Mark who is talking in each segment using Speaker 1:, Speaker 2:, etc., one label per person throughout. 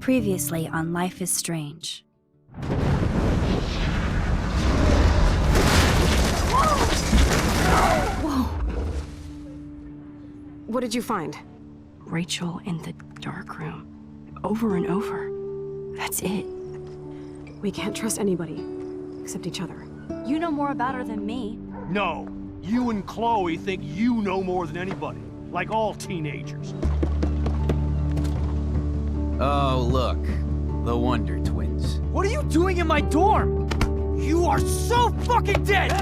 Speaker 1: Previously on Life is Strange.
Speaker 2: Whoa! What did you find?
Speaker 3: Rachel in the dark room. Over and over. That's it.
Speaker 2: We can't trust anybody, except each other.
Speaker 3: You know more about her than me.
Speaker 4: No. You and Chloe think you know more than anybody. Like all teenagers.
Speaker 5: Oh, look. The Wonder Twins.
Speaker 6: What are you doing in my dorm? You are so fucking dead!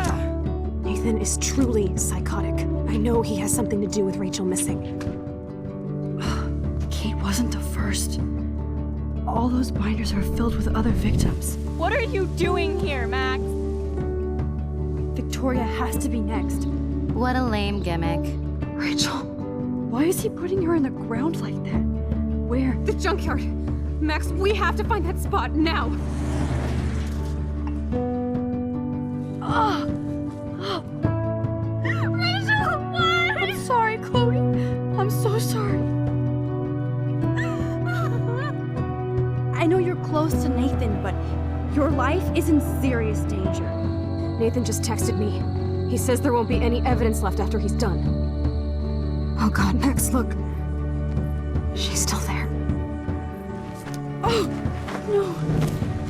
Speaker 2: Nathan is truly psychotic. I know he has something to do with Rachel missing.
Speaker 3: Kate wasn't the first. All those binders are filled with other victims.
Speaker 7: What are you doing here, Max?
Speaker 3: Victoria has to be next.
Speaker 1: What a lame gimmick.
Speaker 3: Rachel, why is he putting her in the ground like that? Where?
Speaker 2: The junkyard! Max, we have to find that spot now!
Speaker 3: Rachel, why? I'm sorry, Chloe. I'm so sorry. I know you're close to Nathan, but your life is in serious danger.
Speaker 2: Nathan just texted me. He says there won't be any evidence left after he's done. Oh god, Max, look. She's still there.
Speaker 3: Oh, no.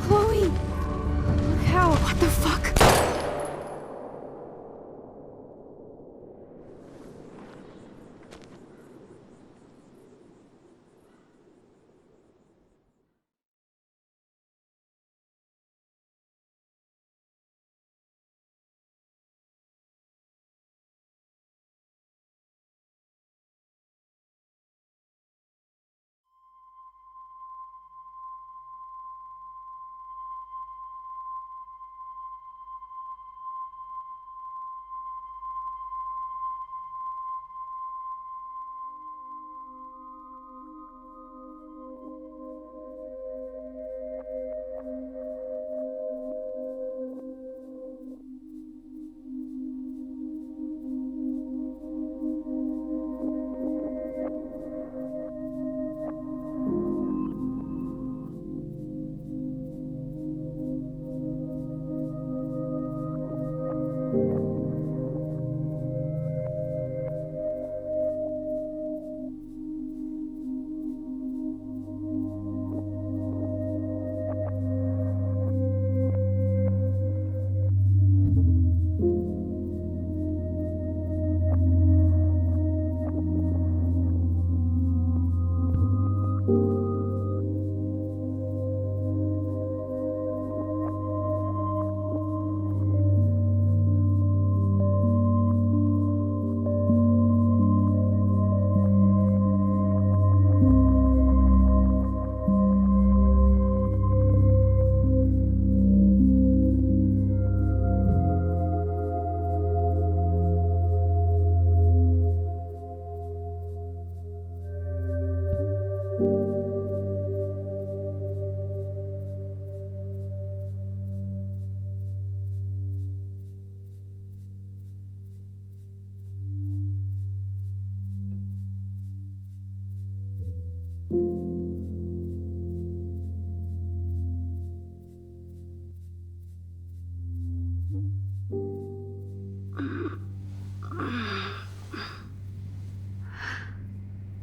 Speaker 3: Chloe. Look how.
Speaker 2: What the fuck?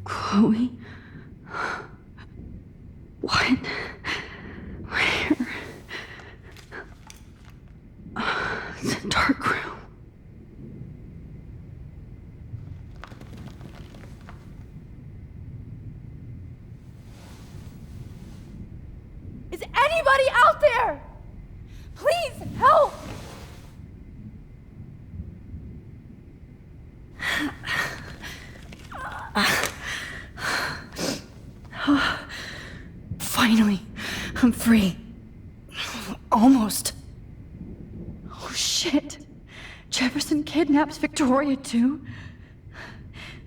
Speaker 3: Chloe? What? Where? It's a dark room.
Speaker 7: Is anybody out there? Please help!
Speaker 3: Finally, I'm free. Almost. Oh shit. Jefferson kidnaps Victoria too?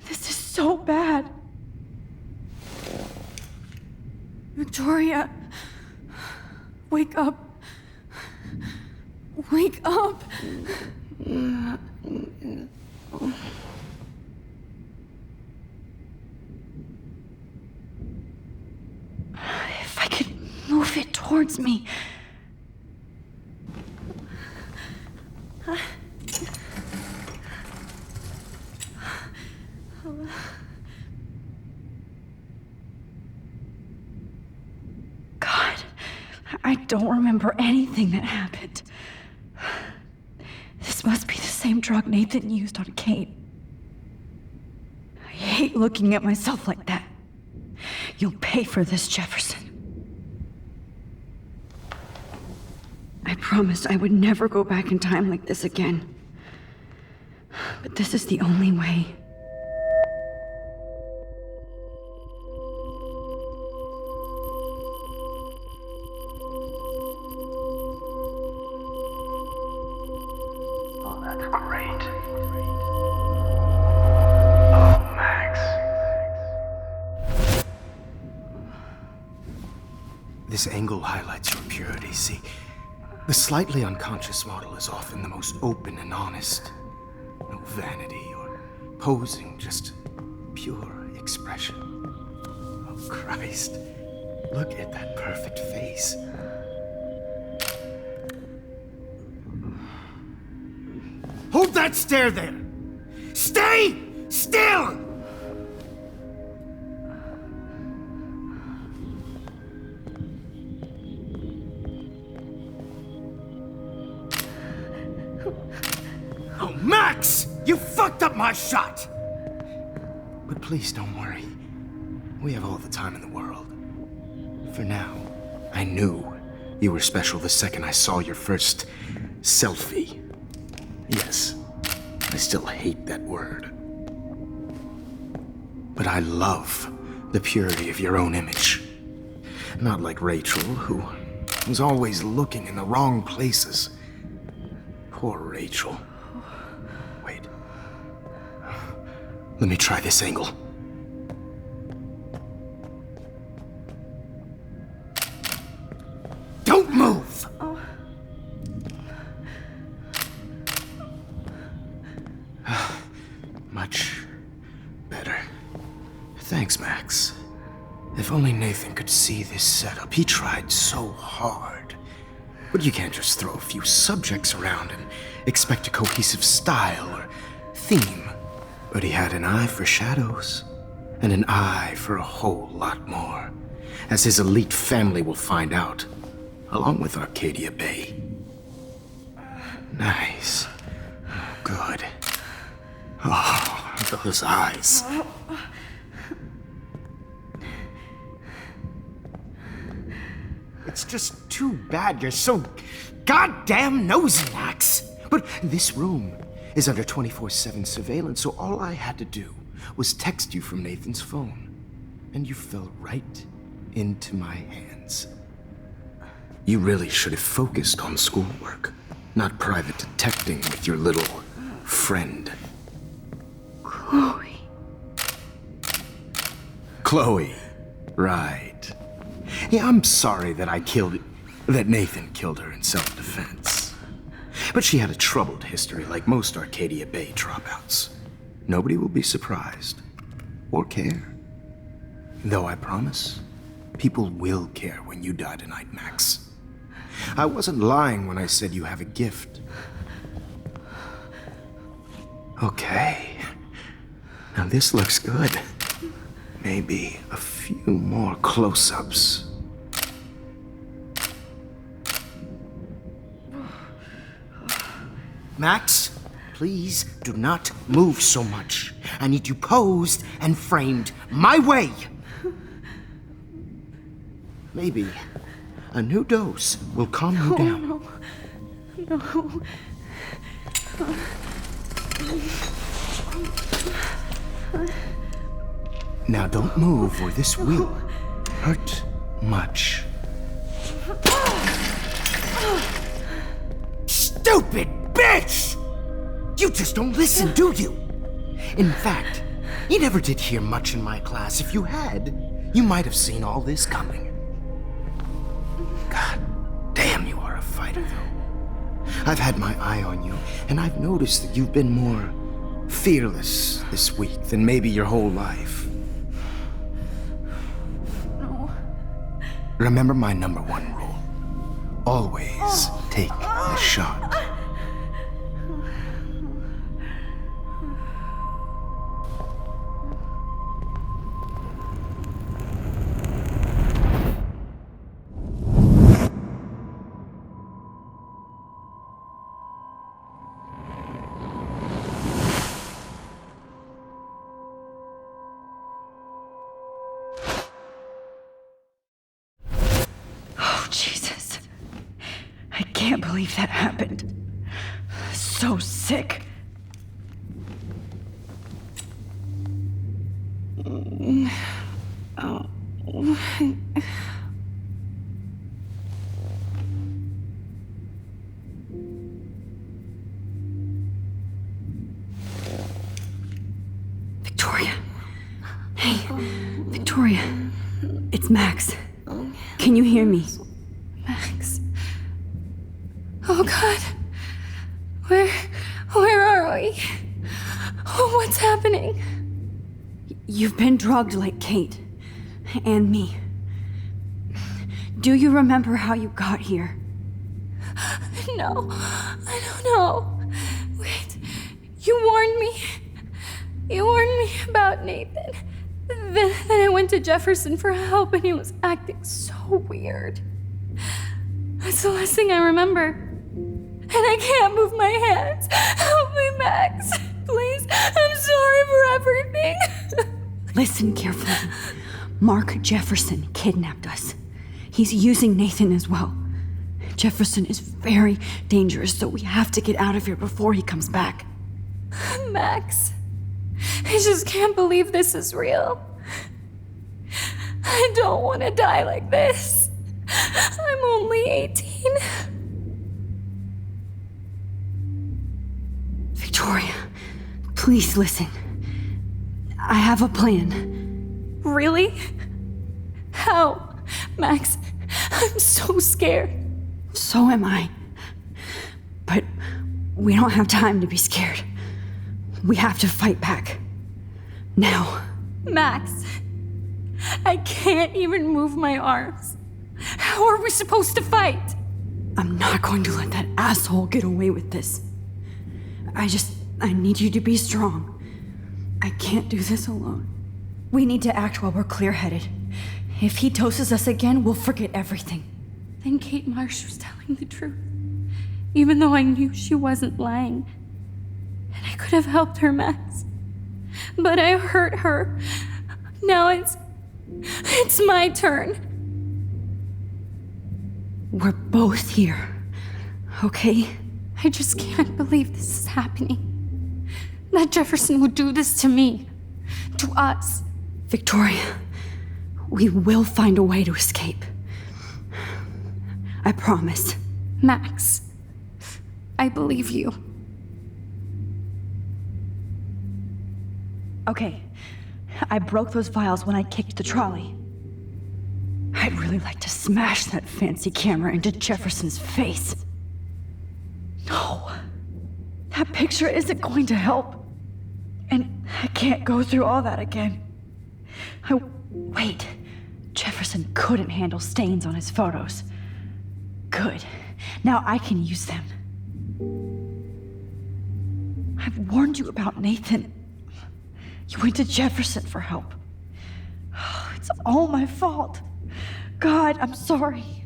Speaker 3: This is so bad. Victoria, wake up. Wake up. it towards me. God, I don't remember anything that happened. This must be the same drug Nathan used on Kate. I hate looking at myself like that. You'll pay for this, Jefferson. I promised I would never go back in time like this again. But this is the only way.
Speaker 8: Oh, that's great. Oh, Max.
Speaker 9: This angle highlights your purity, see? The slightly unconscious model is often the most open and honest. No vanity or posing, just pure expression. Oh, Christ. Look at that perfect face. Hold that stare there! Stay still! Oh, Max! You fucked up my shot! But please don't worry. We have all the time in the world. For now, I knew you were special the second I saw your first selfie. Yes, I still hate that word. But I love the purity of your own image. Not like Rachel, who was always looking in the wrong places. Poor Rachel. Wait. Let me try this angle. Don't move! Much better. Thanks, Max. If only Nathan could see this setup. He tried so hard. But you can't just throw a few subjects around and expect a cohesive style or theme. But he had an eye for shadows, and an eye for a whole lot more, as his elite family will find out, along with Arcadia Bay. Nice. Good. Oh, those eyes. It's just too bad you're so goddamn nosy, Max. But this room is under 24/7 surveillance, so all I had to do was text you from Nathan's phone. And you fell right into my hands. You really should have focused on schoolwork, not private detecting with your little friend.
Speaker 3: Chloe.
Speaker 9: Chloe. Right. Yeah, I'm sorry that Nathan killed her in self-defense. But she had a troubled history like most Arcadia Bay dropouts. Nobody will be surprised. Or care. Though I promise, people will care when you die tonight, Max. I wasn't lying when I said you have a gift. Okay. Now this looks good. Maybe a few more close-ups. Max, please do not move so much. I need you posed and framed my way. Maybe a new dose will calm you down.
Speaker 3: No.
Speaker 9: Now don't move or this will hurt much. Stupid bitch! You just don't listen, do you? In fact, you never did hear much in my class. If you had, you might have seen all this coming. God damn, you are a fighter, though. I've had my eye on you, and I've noticed that you've been more fearless this week than maybe your whole life. Remember my #1 rule. Always take the shot.
Speaker 3: Jesus. I can't believe that happened. So sick. Victoria. Hey, Victoria. It's Max. Can you hear me?
Speaker 7: Max. Oh God. Where are we? Oh, what's happening?
Speaker 3: You've been drugged like Kate. And me. Do you remember how you got here?
Speaker 7: No, I don't know. Wait, you warned me. You warned me about Nathan. Then I went to Jefferson for help and he was acting so weird. That's the last thing I remember. And I can't move my hands. Help me, Max. Please, I'm sorry for everything.
Speaker 3: Listen carefully. Mark Jefferson kidnapped us. He's using Nathan as well. Jefferson is very dangerous, so we have to get out of here before he comes back.
Speaker 7: Max, I just can't believe this is real. I don't want to die like this. I'm only 18.
Speaker 3: Victoria, please listen. I have a plan.
Speaker 7: Really? How? Max, I'm so scared.
Speaker 3: So am I. But we don't have time to be scared. We have to fight back. Now.
Speaker 7: Max, I can't even move my arms. How are we supposed to fight?
Speaker 3: I'm not going to let that asshole get away with this. I need you to be strong. I can't do this alone. We need to act while we're clear-headed. If he doses us again, we'll forget everything.
Speaker 7: Then Kate Marsh was telling the truth. Even though I knew she wasn't lying. And I could have helped her, Max. But I hurt her. Now it's my turn.
Speaker 3: We're both here, okay?
Speaker 7: I just can't believe this is happening. That Jefferson would do this to me. To us.
Speaker 3: Victoria, we will find a way to escape. I promise.
Speaker 7: Max, I believe you.
Speaker 3: Okay, I broke those files when I kicked the trolley. I'd really like to smash that fancy camera into Jefferson's face. No, that picture isn't going to help. And I can't go through all that again. Wait, Jefferson couldn't handle stains on his photos. Good, now I can use them. I've warned you about Nathan. You went to Jefferson for help. It's all my fault. God, I'm sorry.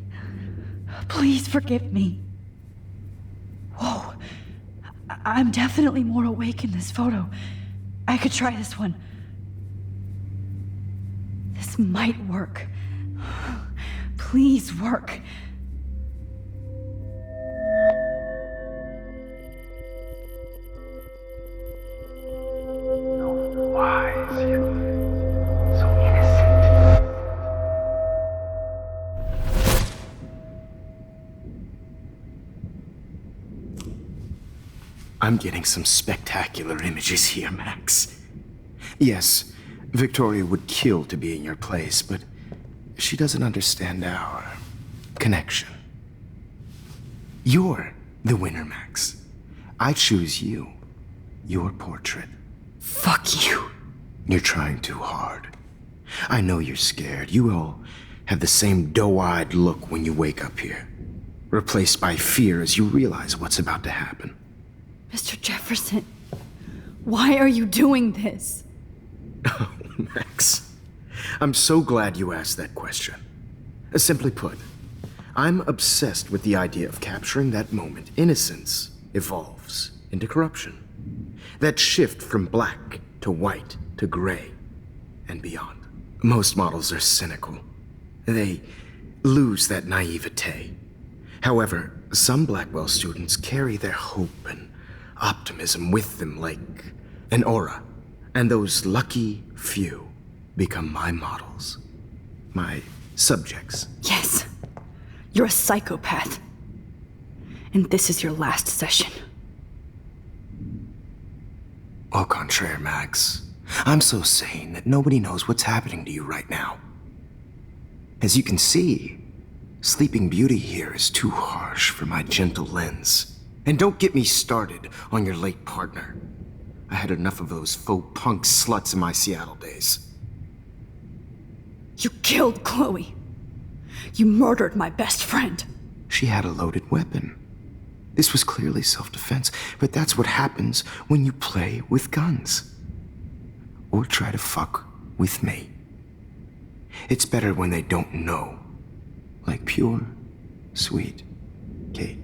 Speaker 3: Please forgive me. Whoa, I'm definitely more awake in this photo. I could try this one. This might work. Please work.
Speaker 8: Wise, yet so innocent.
Speaker 9: I'm getting some spectacular images here, Max. Yes, Victoria would kill to be in your place, but she doesn't understand our connection. You're the winner, Max. I choose you. Your portrait.
Speaker 3: Fuck you.
Speaker 9: You're trying too hard. I know you're scared. You all have the same doe-eyed look when you wake up here, replaced by fear as you realize what's about to happen.
Speaker 3: Mr. Jefferson, why are you doing this?
Speaker 9: Oh, Max. I'm so glad you asked that question. Simply put, I'm obsessed with the idea of capturing that moment innocence evolves into corruption. That shift from black to white to gray and beyond. Most models are cynical. They lose that naivete. However, some Blackwell students carry their hope and optimism with them like an aura. And those lucky few become my models. My subjects.
Speaker 3: Yes, you're a psychopath. And this is your last session.
Speaker 9: Au contraire, Max. I'm so sane that nobody knows what's happening to you right now. As you can see, Sleeping Beauty here is too harsh for my gentle lens. And don't get me started on your late partner. I had enough of those faux punk sluts in my Seattle days.
Speaker 3: You killed Chloe. You murdered my best friend.
Speaker 9: She had a loaded weapon. This was clearly self-defense, but that's what happens when you play with guns. Or try to fuck with me. It's better when they don't know. Like pure, sweet Kate.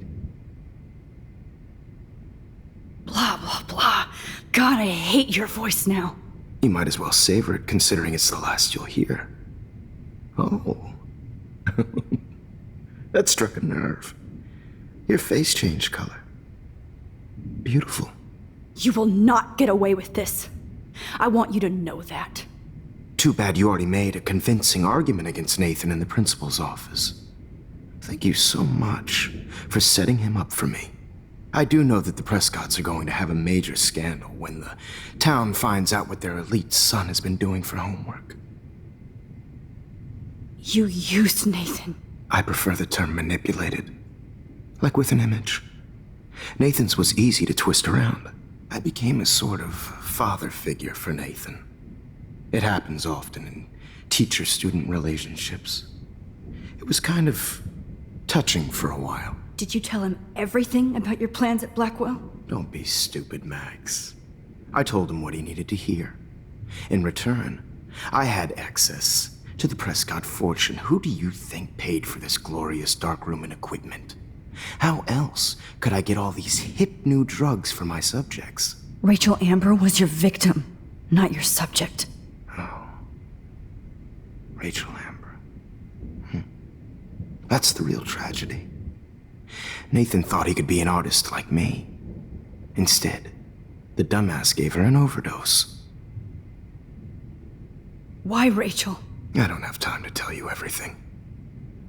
Speaker 3: Blah, blah, blah. God, I hate your voice now.
Speaker 9: You might as well savor it, considering it's the last you'll hear. Oh. That struck a nerve. Your face changed color. Beautiful.
Speaker 3: You will not get away with this. I want you to know that.
Speaker 9: Too bad you already made a convincing argument against Nathan in the principal's office. Thank you so much for setting him up for me. I do know that the Prescotts are going to have a major scandal when the town finds out what their elite son has been doing for homework.
Speaker 3: You used Nathan.
Speaker 9: I prefer the term manipulated. Like with an image. Nathan's was easy to twist around. I became a sort of father figure for Nathan. It happens often in teacher-student relationships. It was kind of touching for a while.
Speaker 3: Did you tell him everything about your plans at Blackwell?
Speaker 9: Don't be stupid, Max. I told him what he needed to hear. In return, I had access to the Prescott fortune. Who do you think paid for this glorious darkroom and equipment? How else could I get all these hip new drugs for my subjects?
Speaker 3: Rachel Amber was your victim, not your subject.
Speaker 9: Oh. Rachel Amber. That's the real tragedy. Nathan thought he could be an artist like me. Instead, the dumbass gave her an overdose.
Speaker 3: Why Rachel?
Speaker 9: I don't have time to tell you everything.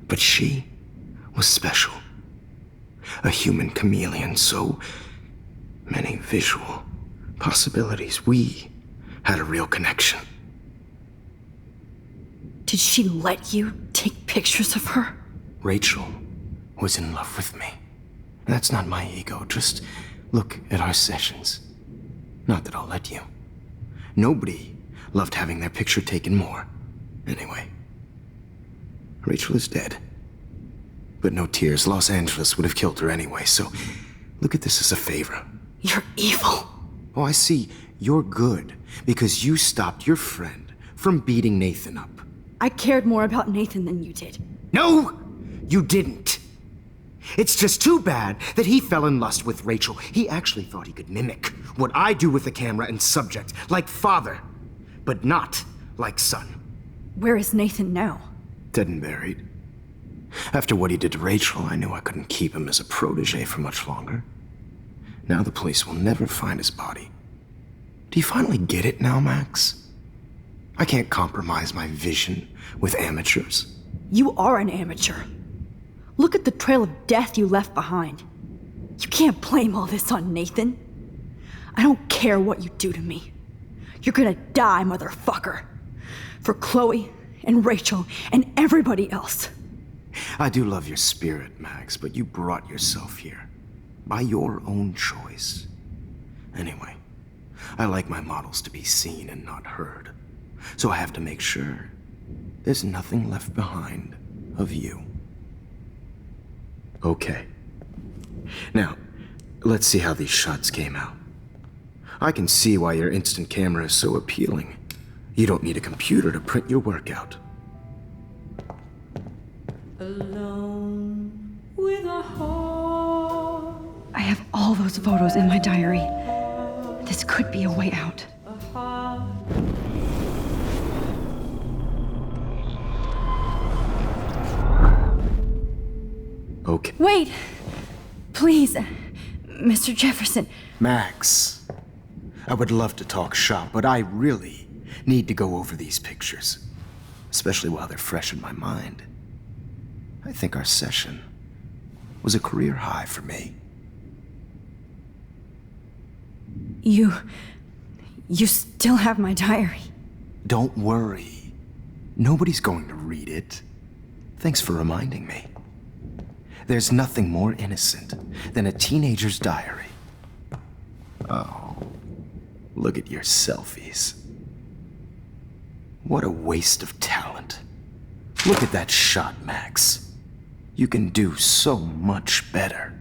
Speaker 9: But she was special. A human chameleon, so many visual possibilities. We had a real connection.
Speaker 3: Did she let you take pictures of her?
Speaker 9: Rachel was in love with me. That's not my ego. Just look at our sessions. Not that I'll let you. Nobody loved having their picture taken more. Anyway, Rachel is dead. But no tears. Los Angeles would have killed her anyway, so look at this as a favor.
Speaker 3: You're evil.
Speaker 9: Oh, I see. You're good because you stopped your friend from beating Nathan up.
Speaker 3: I cared more about Nathan than you did.
Speaker 9: No, you didn't. It's just too bad that he fell in lust with Rachel. He actually thought he could mimic what I do with the camera and subject, like father, but not like son.
Speaker 3: Where is Nathan now?
Speaker 9: Dead and buried. After what he did to Rachel, I knew I couldn't keep him as a protege for much longer. Now the police will never find his body. Do you finally get it now, Max? I can't compromise my vision with amateurs.
Speaker 3: You are an amateur. Look at the trail of death you left behind. You can't blame all this on Nathan. I don't care what you do to me. You're gonna die, motherfucker. For Chloe and Rachel and everybody else.
Speaker 9: I do love your spirit, Max, but you brought yourself here. By your own choice. Anyway, I like my models to be seen and not heard. So I have to make sure there's nothing left behind of you. Okay. Now, let's see how these shots came out. I can see why your instant camera is so appealing. You don't need a computer to print your work out.
Speaker 3: I have all those photos in my diary. This could be a way out.
Speaker 9: Okay.
Speaker 3: Wait! Please, Mr. Jefferson.
Speaker 9: Max, I would love to talk shop, but I really need to go over these pictures, especially while they're fresh in my mind. I think our session was a career high for me.
Speaker 3: You still have my diary.
Speaker 9: Don't worry. Nobody's going to read it. Thanks for reminding me. There's nothing more innocent than a teenager's diary. Oh, look at your selfies. What a waste of talent. Look at that shot, Max. You can do so much better.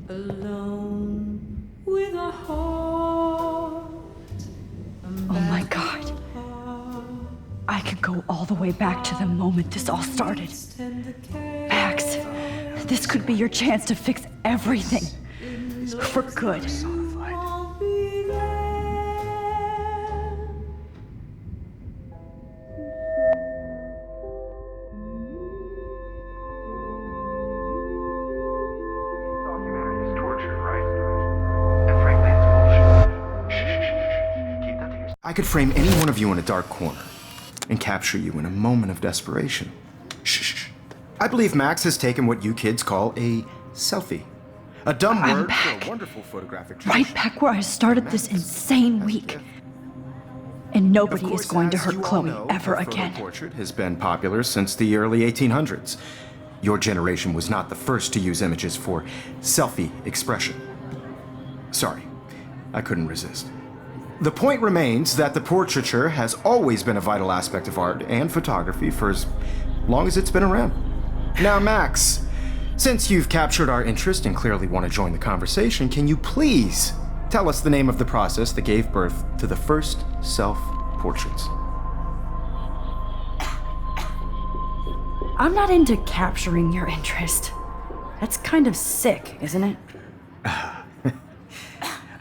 Speaker 3: Alone with a heart. Oh my God. I could go all the way back to the moment this all started. Max, this could be your chance to fix everything. For good.
Speaker 9: I could frame any one of you in a dark corner and capture you in a moment of desperation. Shh. I believe Max has taken what you kids call a selfie. A dumb word for a wonderful photographic tradition.
Speaker 3: Right back where I started this insane week. And nobody is going to hurt Chloe ever again.
Speaker 9: Portrait has been popular since the early 1800s. Your generation was not the first to use images for selfie expression. Sorry, I couldn't resist. The point remains that the portraiture has always been a vital aspect of art and photography for as long as it's been around. Now, Max, since you've captured our interest and clearly want to join the conversation, can you please tell us the name of the process that gave birth to the first self-portraits?
Speaker 3: I'm not into capturing your interest. That's kind of sick, isn't it?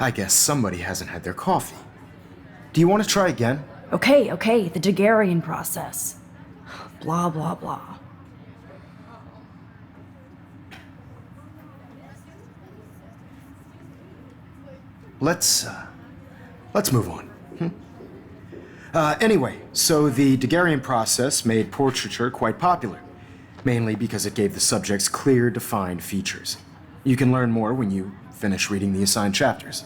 Speaker 9: I guess somebody hasn't had their coffee. Do you want to try again?
Speaker 3: Okay, the Daguerrean process. Blah, blah, blah.
Speaker 9: Let's move on. Anyway, so the Daguerrean process made portraiture quite popular, mainly because it gave the subjects clear, defined features. You can learn more when you finish reading the assigned chapters.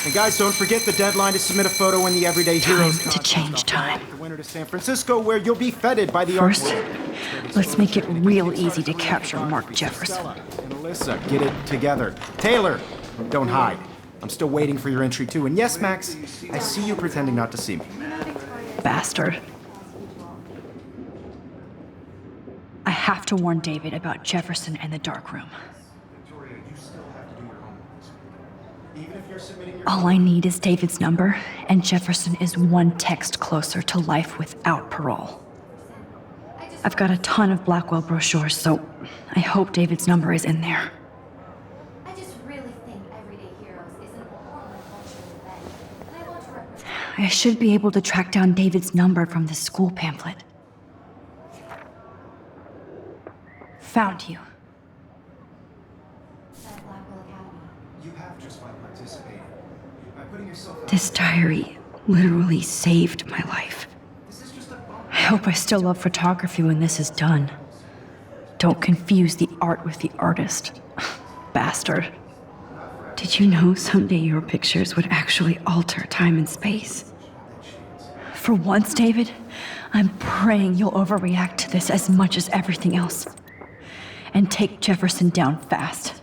Speaker 9: And guys, don't forget the deadline to submit a photo in the Everyday Heroes
Speaker 3: Time to change time.
Speaker 9: The winner to San Francisco, where you'll be feted by the
Speaker 3: First,
Speaker 9: artwork.
Speaker 3: let's make it real easy to capture Mark Jefferson.
Speaker 9: And Alyssa, get it together. Taylor, don't hide. I'm still waiting for your entry too. And yes, Max, I see you pretending not to see me.
Speaker 3: Bastard. I have to warn David about Jefferson and the dark room. All I need is David's number, and Jefferson is one text closer to life without parole. I've got a ton of Blackwell brochures, so I hope David's number is in there.
Speaker 10: I just really think Everyday Heroes is an important cultural event, and I want to represent.
Speaker 3: I should be able to track down David's number from the school pamphlet. Found you.
Speaker 10: At Blackwell Academy.
Speaker 9: You have just by participating. By putting yourself out.
Speaker 3: This diary literally saved my life. I hope I still love photography when this is done. Don't confuse the art with the artist. Bastard. Did you know someday your pictures would actually alter time and space? For once, David, I'm praying you'll overreact to this as much as everything else. And take Jefferson down fast.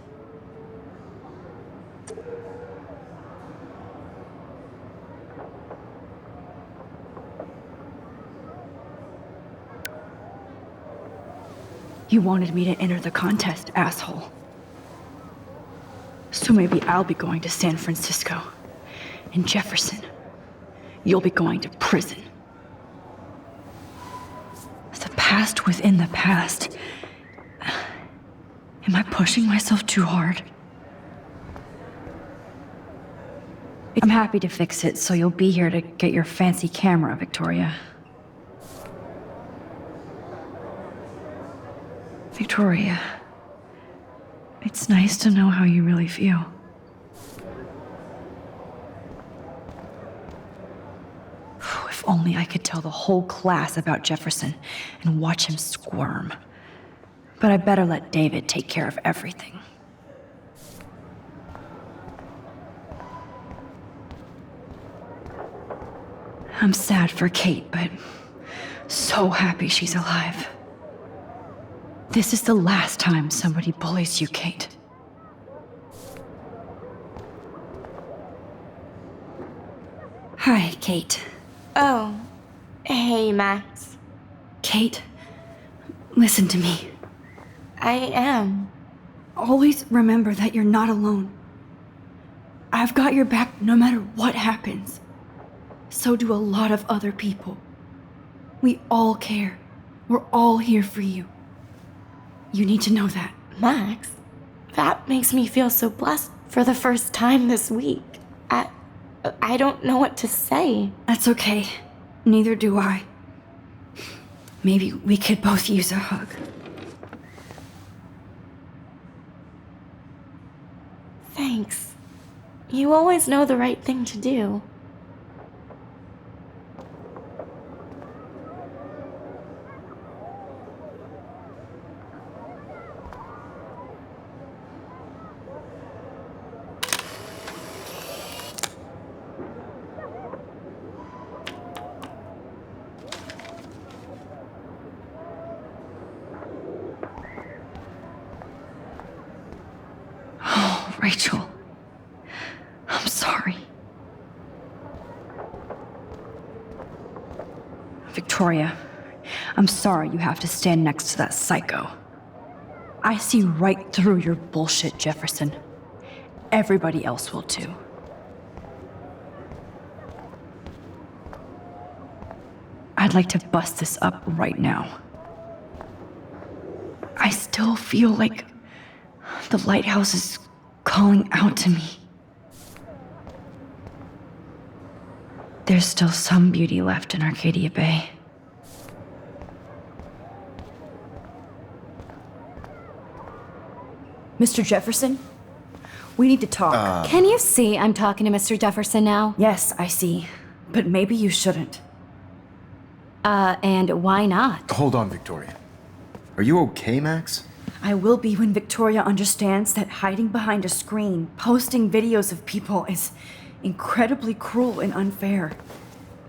Speaker 3: You wanted me to enter the contest, asshole. So maybe I'll be going to San Francisco. And Jefferson, you'll be going to prison. The past within the past. Am I pushing myself too hard? I'm happy to fix it, so you'll be here to get your fancy camera, Victoria. Victoria, it's nice to know how you really feel. If only I could tell the whole class about Jefferson and watch him squirm. But I better let David take care of everything. I'm sad for Kate, but so happy she's alive. This is the last time somebody bullies you, Kate. Hi, Kate.
Speaker 7: Oh, hey, Max.
Speaker 3: Kate, listen to me.
Speaker 7: I am.
Speaker 3: Always remember that you're not alone. I've got your back no matter what happens. So do a lot of other people. We all care. We're all here for you. You need to know that.
Speaker 7: Max, that makes me feel so blessed for the first time this week. I don't know what to say.
Speaker 3: That's okay. Neither do I. Maybe we could both use a hug.
Speaker 7: Thanks. You always know the right thing to do.
Speaker 3: Rachel, I'm sorry. Victoria, I'm sorry you have to stand next to that psycho. I see right through your bullshit, Jefferson. Everybody else will too. I'd like to bust this up right now. I still feel like the lighthouse is calling out to me. There's still some beauty left in Arcadia Bay. Mr. Jefferson? We need to talk.
Speaker 1: Can you see I'm talking to Mr. Jefferson now?
Speaker 3: Yes, I see. But maybe you shouldn't.
Speaker 1: And why not?
Speaker 9: Hold on, Victoria. Are you okay, Max?
Speaker 3: I will be when Victoria understands that hiding behind a screen, posting videos of people is incredibly cruel and unfair.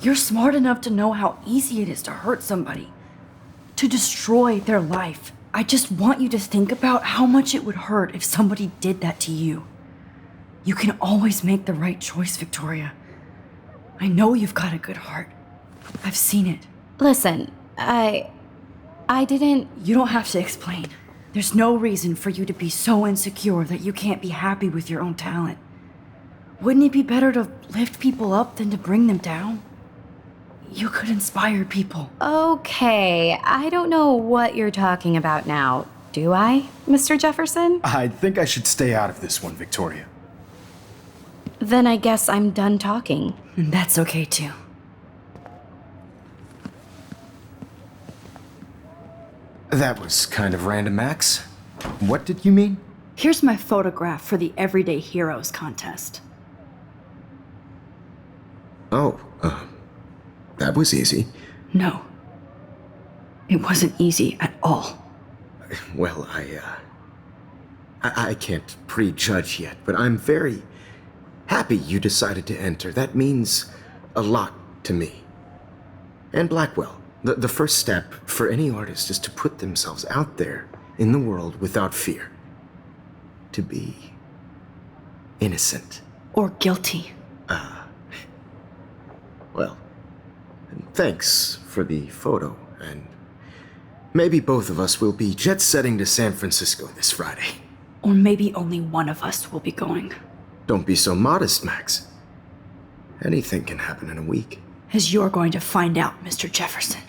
Speaker 3: You're smart enough to know how easy it is to hurt somebody, to destroy their life. I just want you to think about how much it would hurt if somebody did that to you. You can always make the right choice, Victoria. I know you've got a good heart. I've seen it.
Speaker 1: Listen, I didn't...
Speaker 3: You don't have to explain. There's no reason for you to be so insecure that you can't be happy with your own talent. Wouldn't it be better to lift people up than to bring them down? You could inspire people.
Speaker 1: Okay, I don't know what you're talking about now. Do I, Mr. Jefferson?
Speaker 9: I think I should stay out of this one, Victoria.
Speaker 1: Then I guess I'm done talking.
Speaker 3: And that's okay too.
Speaker 9: That was kind of random, Max. What did you mean?
Speaker 3: Here's my photograph for the Everyday Heroes contest.
Speaker 9: Oh, that was easy.
Speaker 3: No. It wasn't easy at all.
Speaker 9: Well, I can't prejudge yet, but I'm very happy you decided to enter. That means a lot to me. And Blackwell, The first step for any artist is to put themselves out there in the world without fear. To be innocent.
Speaker 3: Or guilty.
Speaker 9: Well, thanks for the photo, and maybe both of us will be jet-setting to San Francisco this Friday.
Speaker 3: Or maybe only one of us will be going.
Speaker 9: Don't be so modest, Max. Anything can happen in a week.
Speaker 3: As you're going to find out, Mr. Jefferson.